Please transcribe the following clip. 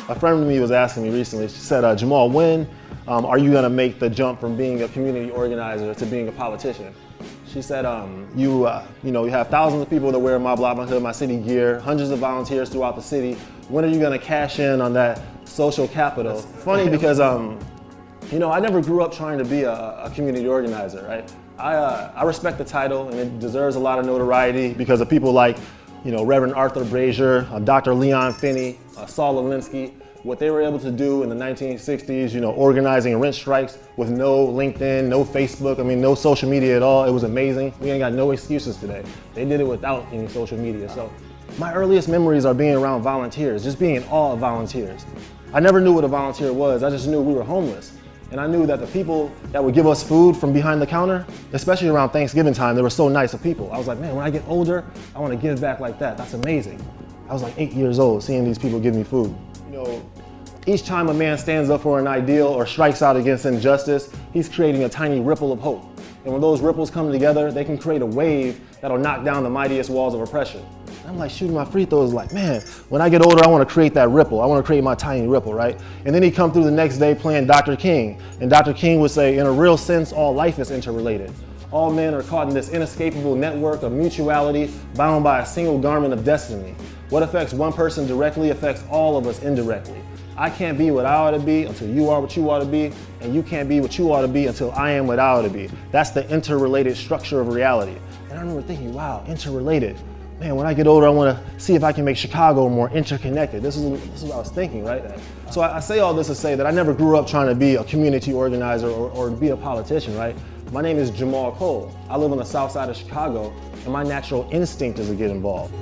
A friend of me was asking me recently, she said, Jamal, when are you gonna make the jump from being a community organizer to being a politician? She said, you have thousands of people that wear my block, my hood, my city gear, hundreds of volunteers throughout the city. When are you gonna cash in on that social capital? Funny because, I never grew up trying to be a community organizer, right? I respect the title, and it deserves a lot of notoriety because of people like, Reverend Arthur Brazier, Dr. Leon Finney, Saul Alinsky, what they were able to do in the 1960s, organizing rent strikes with no LinkedIn, no Facebook, no social media at all. It was amazing. We ain't got no excuses today. They did it without any social media. So my earliest memories are being around volunteers, just being in awe of volunteers. I never knew what a volunteer was. I just knew we were homeless. And I knew that the people that would give us food from behind the counter, especially around Thanksgiving time, they were so nice of people. I was like, man, when I get older, I want to give back like that. That's amazing. I was like 8 years old seeing these people give me food. Each time a man stands up for an ideal or strikes out against injustice, he's creating a tiny ripple of hope. And when those ripples come together, they can create a wave that'll knock down the mightiest walls of oppression. I'm like shooting my free throws like, man, when I get older, I want to create that ripple. I want to create my tiny ripple, right? And then he'd come through the next day playing Dr. King. And Dr. King would say, in a real sense, all life is interrelated. All men are caught in this inescapable network of mutuality bound by a single garment of destiny. What affects one person directly affects all of us indirectly. I can't be what I ought to be until you are what you ought to be, and you can't be what you ought to be until I am what I ought to be. That's the interrelated structure of reality. And I remember thinking, wow, interrelated. Man, when I get older, I want to see if I can make Chicago more interconnected. This is what I was thinking, right? So I say all this to say that I never grew up trying to be a community organizer or be a politician, right? My name is Jamal Cole. I live on the south side of Chicago, and my natural instinct is to get involved.